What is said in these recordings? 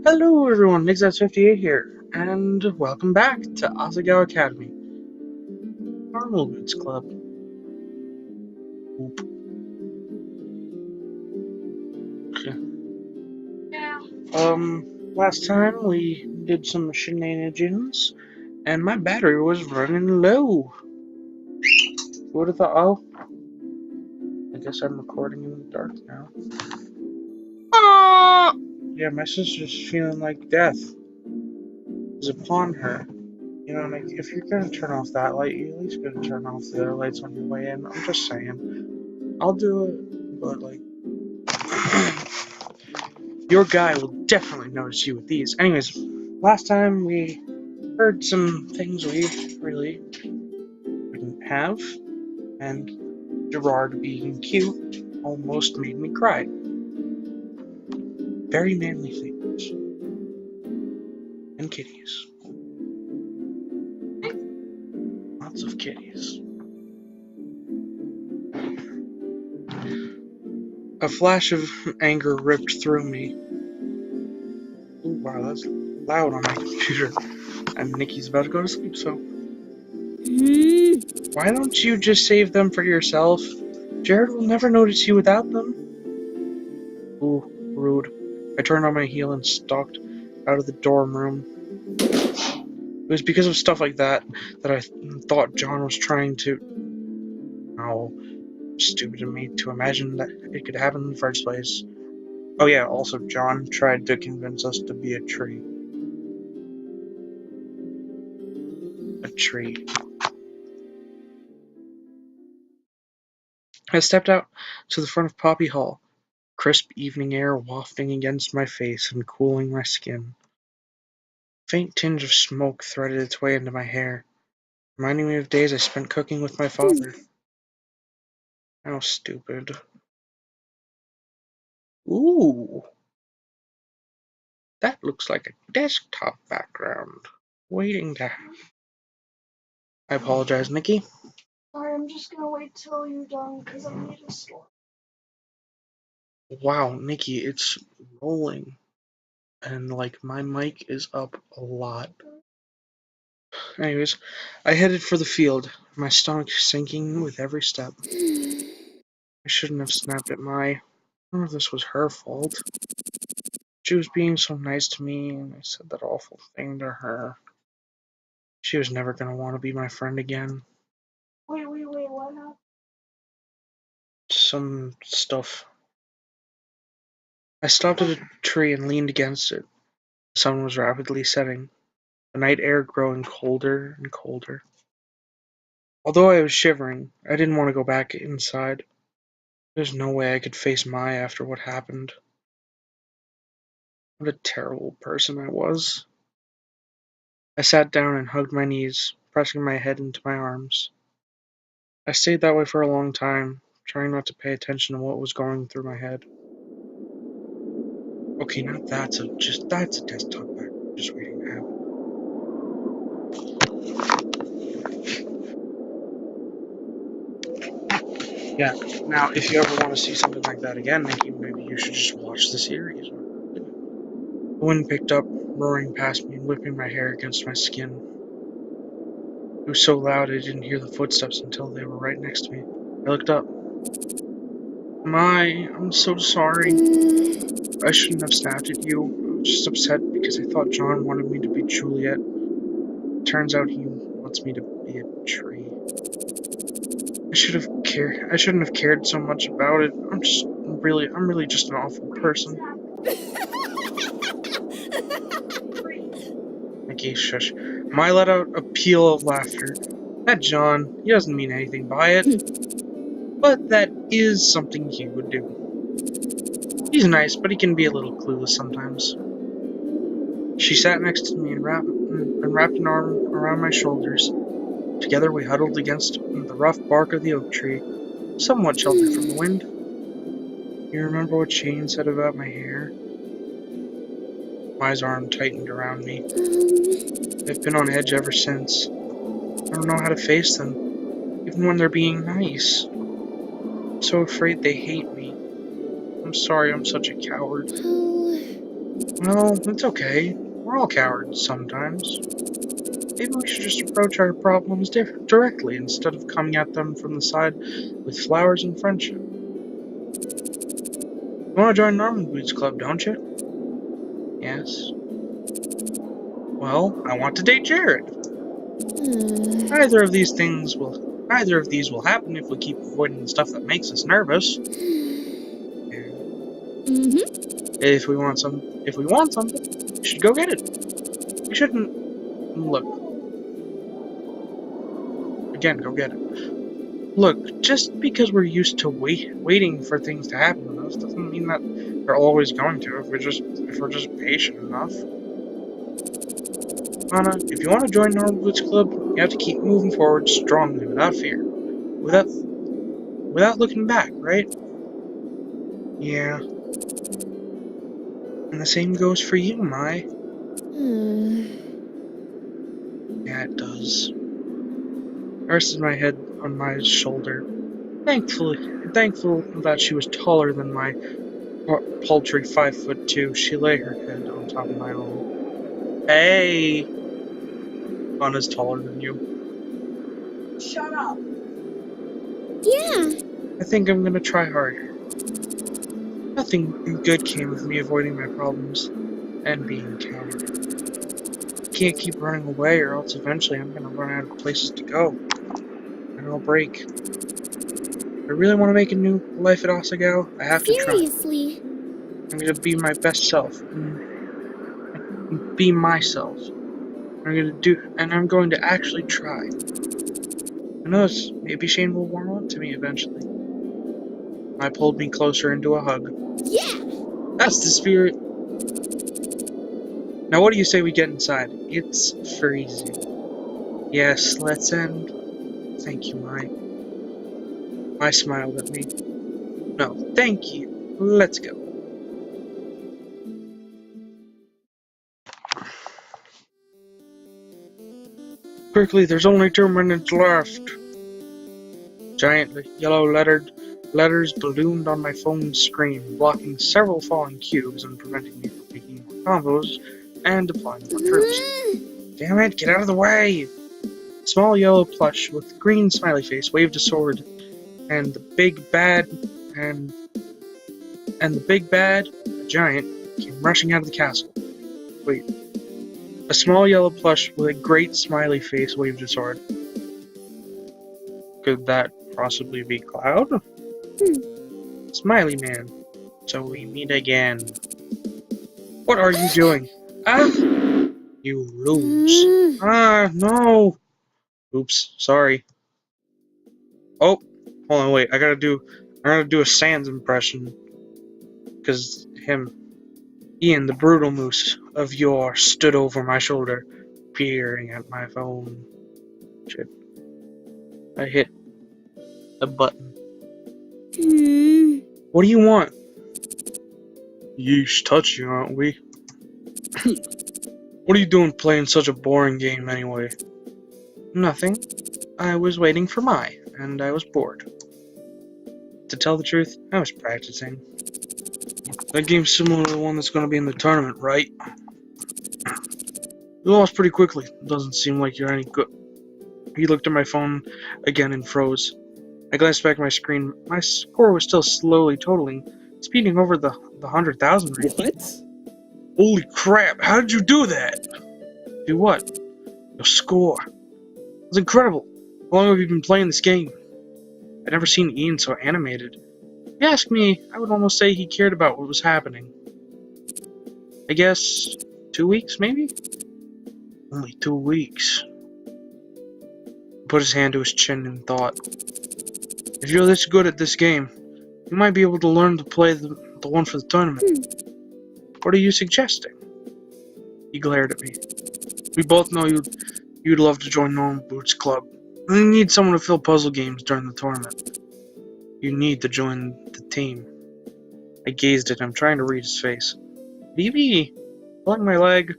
Hello everyone, NixX58 here, and welcome back to Asagao Academy, Normal Goods Club. Oop. Okay. Last time we did some shenanigans, and my battery was running low. Who would have thought? Oh, I guess I'm recording in the dark now. Ah! Yeah, my sister's feeling like death is upon her. You know, like, if you're gonna turn off that light, you at least gotta turn off the other lights on your way in. I'm just saying. I'll do it, but like, your guy will definitely notice you with these. Anyways, last time we heard some things we really wouldn't have, and Gerard being cute almost made me cry. Very manly things. And kitties. Lots of kitties. A flash of anger ripped through me. Ooh, wow, that's loud on my computer. And Nikki's about to go to sleep, so. Why don't you just save them for yourself? Jared will never notice you without them. Ooh, rude. I turned on my heel and stalked out of the dorm room. It was because of stuff like that that I thought John was trying to... Oh, stupid of me to imagine that it could happen in the first place. Oh yeah, also John tried to convince us to be a tree. A tree. I stepped out to the front of Poppy Hall, crisp evening air wafting against my face and cooling my skin. A faint tinge of smoke threaded its way into my hair, reminding me of days I spent cooking with my father. How stupid. Ooh, that looks like a desktop background. Waiting to... I apologize, Nikki. Sorry, I'm just gonna wait till you're done because I need a store. Wow, Nikki, it's rolling. And, like, my mic is up a lot. Anyways, I headed for the field, my stomach sinking with every step. I shouldn't have snapped at Mai. I don't know if this was her fault. She was being so nice to me, and I said that awful thing to her. She was never gonna want to be my friend again. Wait, what happened? Some stuff. I stopped at a tree and leaned against it. The sun was rapidly setting, the night air growing colder and colder. Although I was shivering, I didn't want to go back inside. There's no way I could face Mai after what happened. What a terrible person I was. I sat down and hugged my knees, pressing my head into my arms. I stayed that way for a long time, trying not to pay attention to what was going through my head. Okay, now that's a desktop background just waiting to happen. Yeah, now if you ever want to see something like that again, maybe you should just watch the series. The wind picked up, roaring past me and whipping my hair against my skin. It was so loud I didn't hear the footsteps until they were right next to me. I looked up. Mai, I'm so sorry. I shouldn't have snapped at you. I was just upset because I thought John wanted me to be Juliet. Turns out he wants me to be a tree. I shouldn't have cared so much about it. I'm really just an awful person. Nikki, shush. Mai let out a peal of laughter. That John, he doesn't mean anything by it. But that is something he would do. He's nice, but he can be a little clueless sometimes. She sat next to me and wrapped an arm around my shoulders. Together we huddled against the rough bark of the oak tree, somewhat sheltered from the wind. You remember what Shane said about my hair? Mai's arm tightened around me. I've been on edge ever since. I don't know how to face them, even when they're being nice. I'm so afraid they hate me. I'm sorry I'm such a coward. Well, it's okay. We're all cowards sometimes. Maybe we should just approach our problems directly instead of coming at them from the side with flowers and friendship. You want to join Norman Boots Club, don't you? Yes. Well, I want to date Jared. Neither of these will happen if we keep avoiding the stuff that makes us nervous. Yeah. If we want something, we should go get it. We shouldn't look. Again, go get it. Look, just because we're used to waiting for things to happen to us doesn't mean that they're always going to if we're just patient enough. Anna, if you want to join Normal Boots Club, you have to keep moving forward strongly without fear. Without looking back, right? Yeah. And the same goes for you, Mai. Yeah, it does. I rested my head on Mai's shoulder. Thankful that she was taller than my paltry 5'2". She lay her head on top of my own. Hey! Anna's taller than you. Shut up. Yeah. I think I'm gonna try harder. Nothing good came of me avoiding my problems and being a coward. I can't keep running away or else eventually I'm gonna run out of places to go. And I'll break. If I really want to make a new life at Asagao, I have to try. Seriously. I'm gonna be my best self. And be myself. I'm going to actually try. Who knows, maybe Shane will warm up to me eventually. I pulled me closer into a hug. Yeah. That's the spirit. Now what do you say we get inside? It's freezing. Yes, let's end. Thank you, Mai. Mai smiled at me. No, thank you. Let's go. Quickly, there's only 2 minutes left. Giant yellow letters ballooned on my phone's screen, blocking several falling cubes and preventing me from making more combos and deploying more troops. Damn it, get out of the way! Small yellow plush with green smiley face waved a sword, and the big bad, a giant, came rushing out of the castle. Wait. A small yellow plush with a great smiley face waved a sword. Could that possibly be Cloud? Smiley Man. So we meet again. What are you doing? Ah! You lose. Ah, no! Oops, sorry. Oh, hold on, wait. I gotta do a Sans impression. Cause Ian, the brutal moose of yore, stood over my shoulder, peering at my phone. Shit. I hit a button. What do you want? Yeesh, touchy, aren't we? What are you doing playing such a boring game anyway? Nothing. I was waiting for Mai, and I was bored. To tell the truth, I was practicing. That game's similar to the one that's going to be in the tournament, right? You lost pretty quickly. Doesn't seem like you're any good. He looked at my phone again and froze. I glanced back at my screen. My score was still slowly totaling, speeding over the 100,000 range. What? Holy crap, how did you do that? Do what? Your score. It was incredible. How long have you been playing this game? I'd never seen Ian so animated. If you ask me, I would almost say he cared about what was happening. I guess 2 weeks, maybe? Only 2 weeks. He put his hand to his chin and thought. If you're this good at this game, you might be able to learn to play the one for the tournament. What are you suggesting? He glared at me. We both know you'd love to join Norman Boots Club. You need someone to fill puzzle games during the tournament. You need to join the team. I gazed at him, trying to read his face. Did he be pulling my leg?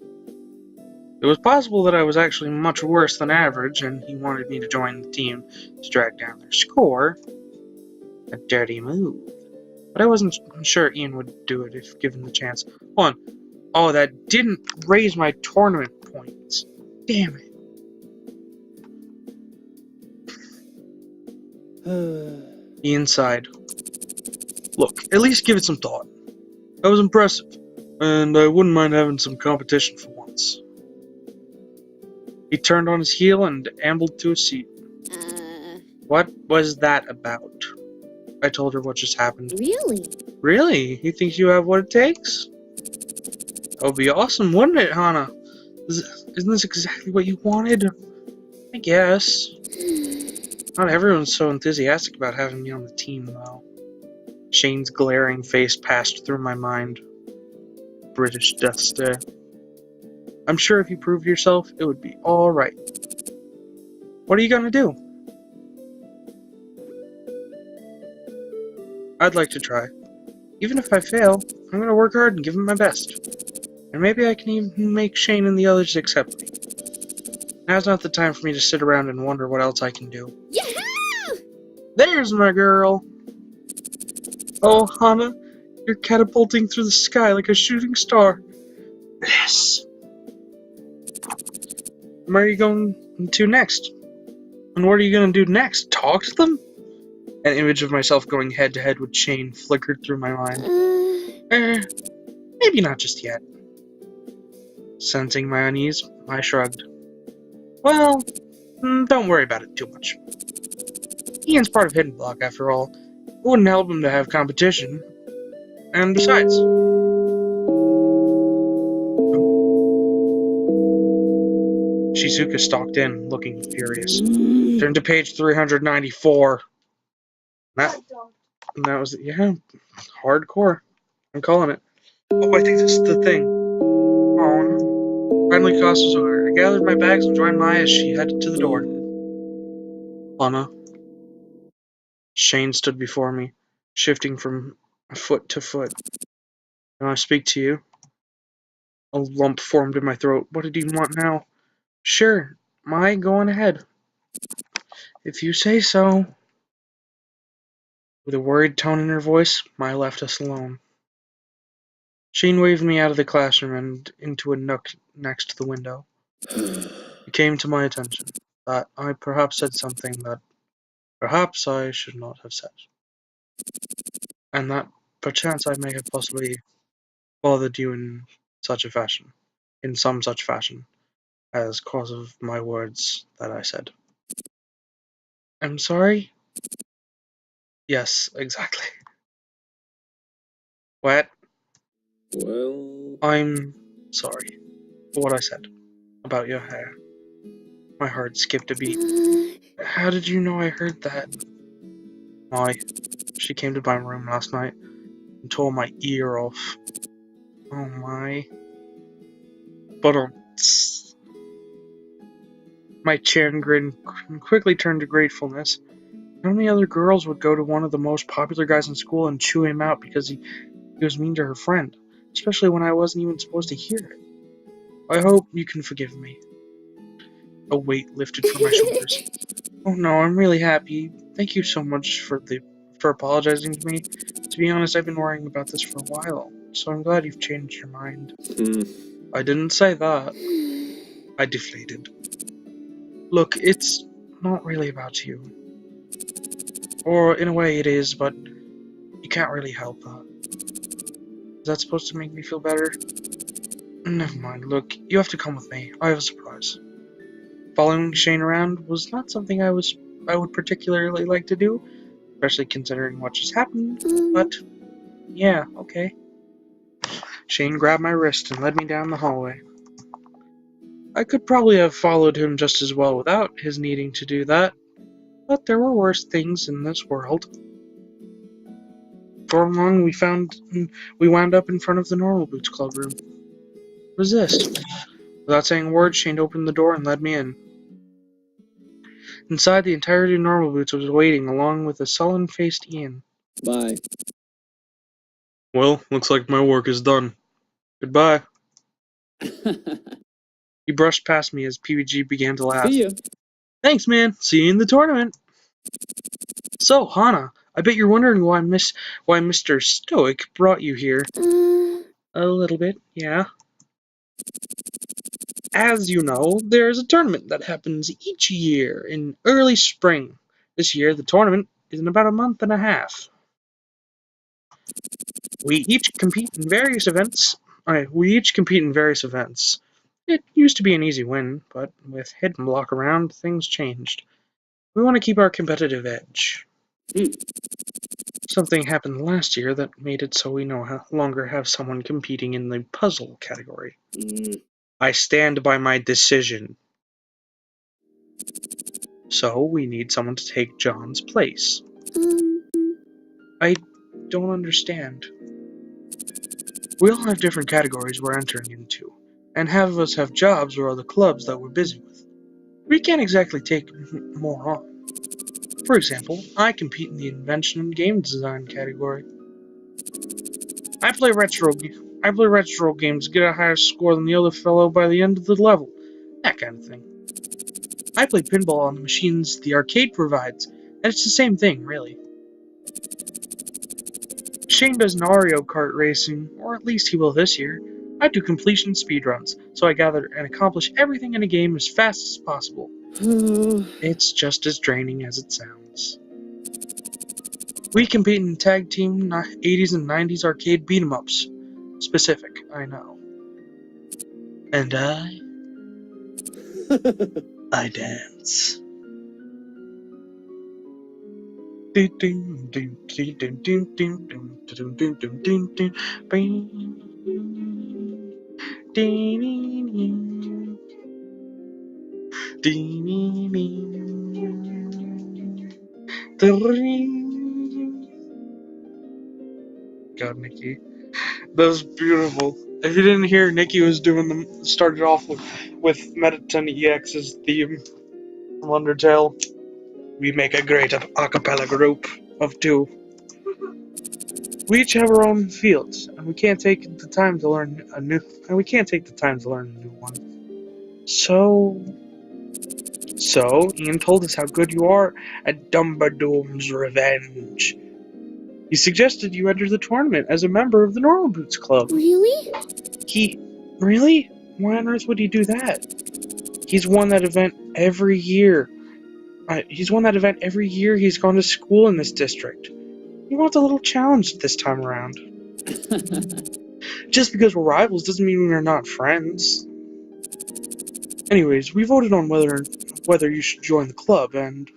It was possible that I was actually much worse than average, and he wanted me to join the team to drag down their score. A dirty move. But I wasn't sure Ian would do it if given the chance. Hold on. Oh, that didn't raise my tournament points. Damn it. Ian sighed. Look, at least give it some thought. That was impressive, and I wouldn't mind having some competition for once. He turned on his heel and ambled to a seat. What was that about? I told her what just happened. Really? Really? You think you have what it takes? That would be awesome, wouldn't it, Hana? Isn't this exactly what you wanted? I guess. Not everyone's so enthusiastic about having me on the team, though. Shane's glaring face passed through my mind. British death stare. I'm sure if you proved yourself, it would be alright. What are you gonna do? I'd like to try. Even if I fail, I'm gonna work hard and give it my best. And maybe I can even make Shane and the others accept me. Now's not the time for me to sit around and wonder what else I can do. Yeah! There's my girl! Oh, Hana, you're catapulting through the sky like a shooting star. Yes! Where are you going to next? And what are you going to do next? Talk to them? An image of myself going head to head with Shane flickered through my mind. Maybe not just yet. Sensing my unease, I shrugged. Well, don't worry about it too much. Ian's part of Hidden Block, after all. It wouldn't help him to have competition. And besides... Shizuka stalked in, looking furious. Turned to page 394. That was, yeah, hardcore. I'm calling it. Oh, I think this is the thing. Oh, no. Finally, class was over. I gathered my bags and joined Maya as she headed to the door. Lana. Shane stood before me, shifting from foot to foot. Can I speak to you? A lump formed in my throat. What did he want now? Sure, Maya, go on ahead. If you say so. With a worried tone in her voice, Maya left us alone. Shane waved me out of the classroom and into a nook next to the window. It came to my attention that I perhaps said something that perhaps I should not have said, and that perchance I may have possibly bothered you in some such fashion, as cause of my words that I said. I'm sorry? Yes, exactly. What? Well, I'm sorry for what I said about your hair. My heart skipped a beat. How did you know I heard that? Why, she came to my room last night and tore my ear off. Oh my. But my chin grin quickly turned to gratefulness. How many other girls would go to one of the most popular guys in school and chew him out because he was mean to her friend, especially when I wasn't even supposed to hear it? I hope you can forgive me. A weight lifted from my shoulders. Oh no, I'm really happy. Thank you so much for apologizing to me. To be honest, I've been worrying about this for a while, so I'm glad you've changed your mind. I didn't say that. I deflated. Look, it's not really about you. Or, in a way, it is, but you can't really help that. Is that supposed to make me feel better? Never mind, look, you have to come with me. I have a surprise. Following Shane around was not something I would particularly like to do, especially considering what just happened, but yeah, okay. Shane grabbed my wrist and led me down the hallway. I could probably have followed him just as well without his needing to do that, but there were worse things in this world. Before long, we wound up in front of the Normal Boots Club room. What is this? Without saying a word, Shane opened the door and led me in. Inside, the entirety of Normal Boots was waiting, along with a sullen-faced Ian. bye. Well, looks like my work is done. Goodbye. He brushed past me as PBG began to laugh. See ya. Thanks, man. See you in the tournament. So, Hana, I bet you're wondering why Mr. Stoic brought you here. A little bit, yeah. As you know, there is a tournament that happens each year in early spring. This year, the tournament is in about a month and a half. We each compete in various events. It used to be an easy win, but with Hidden Block around, things changed. We want to keep our competitive edge. Something happened last year that made it so we no longer have someone competing in the puzzle category. I stand by my decision. So we need someone to take John's place. I don't understand. We all have different categories we're entering into, and half of us have jobs or other clubs that we're busy with. We can't exactly take more on. For example, I compete in the invention and game design category. I play retro games to get a higher score than the other fellow by the end of the level. That kind of thing. I play pinball on the machines the arcade provides, and it's the same thing, really. Shane does Mario Kart racing, or at least he will this year. I do completion speedruns, so I gather and accomplish everything in a game as fast as possible. It's just as draining as it sounds. We compete in tag team 80s and 90s arcade beat-em-ups. Specific, I know. And I dance. God, Nikki. That was beautiful. If you didn't hear, Nikki was started off with Mettaton EX's theme from Undertale. We make a great acapella group of two. We each have our own fields, and we can't take the time to learn a new one. So Ian told us how good you are at Dumbardoom's Revenge. He suggested you enter the tournament as a member of the Normal Boots Club. Really? Really? Why on earth would he do that? He's won that event every year. He's gone to school in this district. He wants a little challenge this time around. Just because we're rivals doesn't mean we're not friends. Anyways, we voted on whether you should join the club, and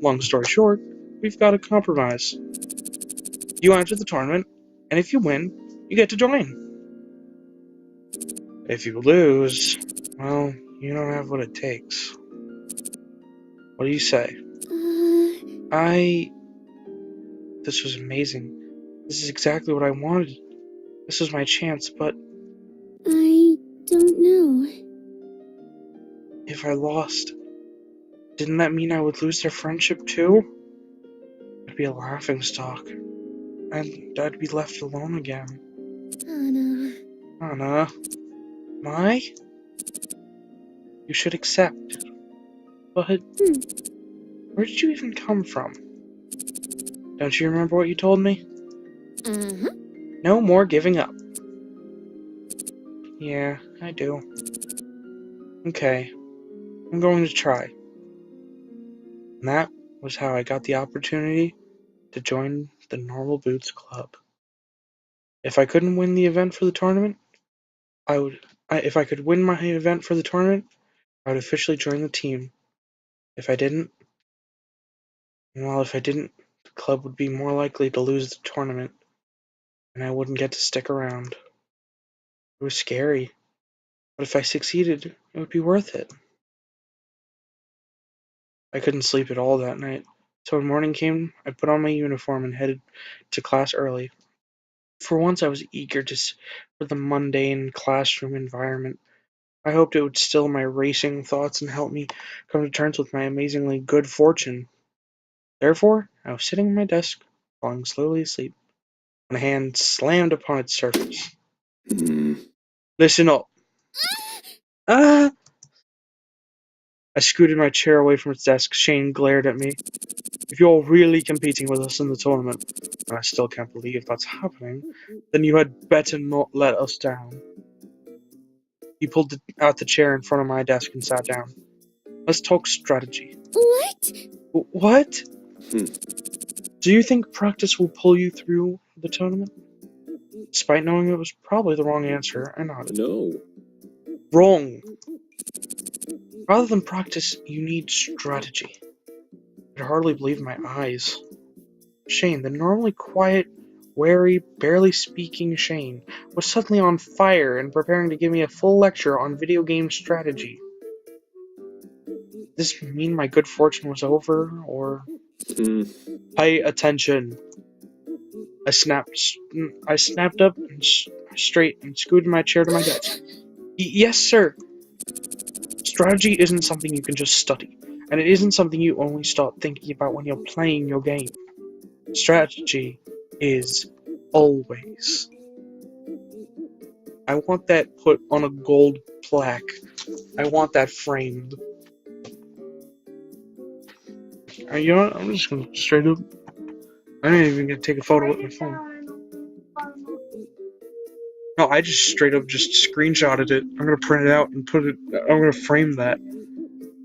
long story short, we've got a compromise. You enter the tournament, and if you win, you get to join. If you lose, well, you don't have what it takes. What do you say? This was amazing. This is exactly what I wanted. This was my chance, but I don't know. if I lost, didn't that mean I would lose their friendship too? I'd be a laughingstock. And I'd be left alone again. Anna. My? You should accept. But where did you even come from? Don't you remember what you told me? No more giving up. Yeah, I do. Okay, I'm going to try. And that was how I got the opportunity to join the Normal Boots Club. If I couldn't win the event for the tournament, if I could win my event for the tournament, I would officially join the team. If I didn't, the club would be more likely to lose the tournament, and I wouldn't get to stick around. It was scary, but if I succeeded, it would be worth it. I couldn't sleep at all that night, so when morning came, I put on my uniform and headed to class early. For once I was eager for the mundane classroom environment. I hoped it would still my racing thoughts and help me come to terms with my amazingly good fortune. Therefore, I was sitting at my desk, falling slowly asleep, when a hand slammed upon its surface. Listen up. Ah! I scooted my chair away from its desk. Shane glared at me. If you're really competing with us in the tournament, and I still can't believe that's happening, then you had better not let us down. He pulled out the chair in front of my desk and sat down. Let's talk strategy. What? What? Hmm. Do you think practice will pull you through the tournament? Despite knowing it was probably the wrong answer, I nodded. No. Wrong. Rather than practice, you need strategy. I could hardly believe my eyes. Shane, the normally quiet, wary, barely speaking Shane, was suddenly on fire and preparing to give me a full lecture on video game strategy. Did this mean my good fortune was over, or... Hmm. Pay attention. I snapped up and straight and scooted my chair to my desk. Yes, sir. Strategy isn't something you can just study, and it isn't something you only start thinking about when you're playing your game. Strategy is always. I want that put on a gold plaque. I want that framed. You know what? I'm just gonna straight up. I'm not even gonna take a photo with my phone. No, I just straight up just screenshotted it. I'm gonna print it out and put it. I'm gonna frame that.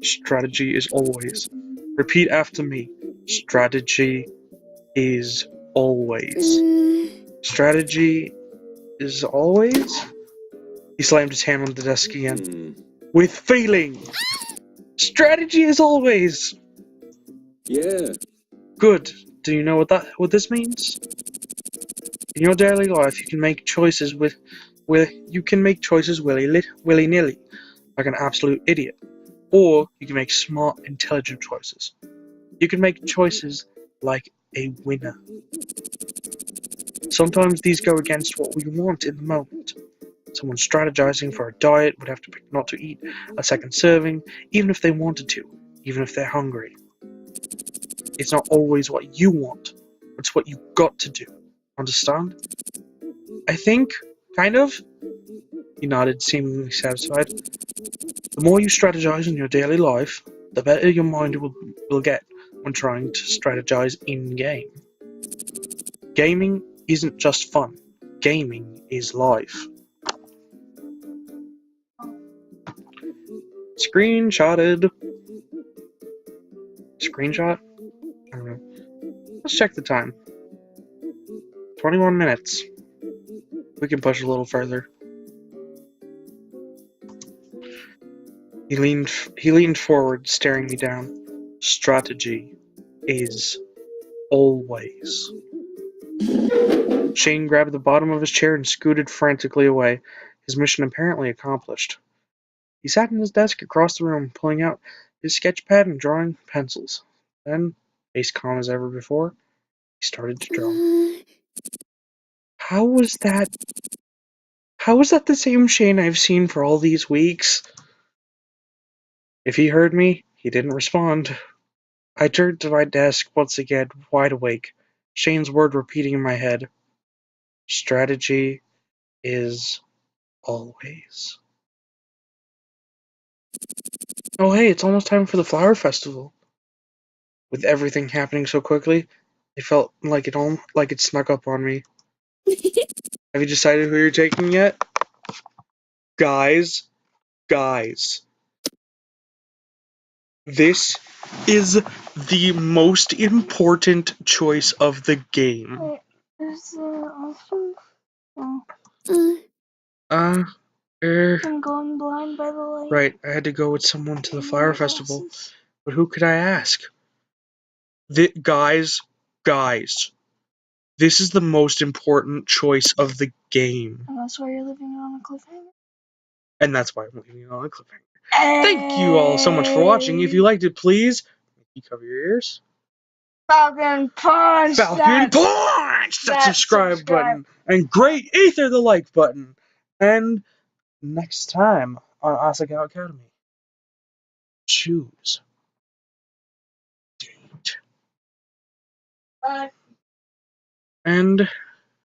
Strategy is always. Repeat after me. Strategy is always. Strategy is always? He slammed his hand on the desk again. Hmm. With feeling! Strategy is always! Yeah. Good. Do you know what this means? In your daily life, you can make choices willy-nilly, like an absolute idiot. Or you can make smart, intelligent choices. You can make choices like a winner. Sometimes these go against what we want in the moment. Someone strategizing for a diet would have to pick not to eat a second serving, even if they wanted to, even if they're hungry. It's not always what you want, it's what you got to do. Understand? I think, kind of. He nodded, seemingly satisfied. The more you strategize in your daily life, the better your mind will get when trying to strategize in-game. Gaming isn't just fun. Gaming is life. Screenshotted. Screenshot? I don't know. Let's check the time. 21 minutes. We can push a little further. He leaned forward, staring me down. Strategy is always. Shane grabbed the bottom of his chair and scooted frantically away, his mission apparently accomplished. He sat in his desk across the room, pulling out his sketch pad and drawing pencils. Then, face calm as ever before, he started to draw. How was that the same Shane I've seen for all these weeks? If he heard me, he didn't respond. I turned to my desk once again, wide awake, Shane's word repeating in my head. Strategy is always. Oh hey, it's almost time for the flower festival. With everything happening so quickly, it felt like it snuck up on me. Have you decided who you're taking yet? Guys. This is the most important choice of the game. Wait, is there also? Oh, I'm going blind by the light. Right, I had to go with someone to the And flower my festival. glasses. But who could I ask? Guys, this is the most important choice of the game. And that's why you're living on a cliffhanger? And that's why I'm leaving it on a cliffhanger. Thank you all so much for watching. If you liked it, please cover your ears. Falcon Punch! Punch that subscribe button. And great Ether the like button. And next time on Asagao Academy, choose date. Bye. And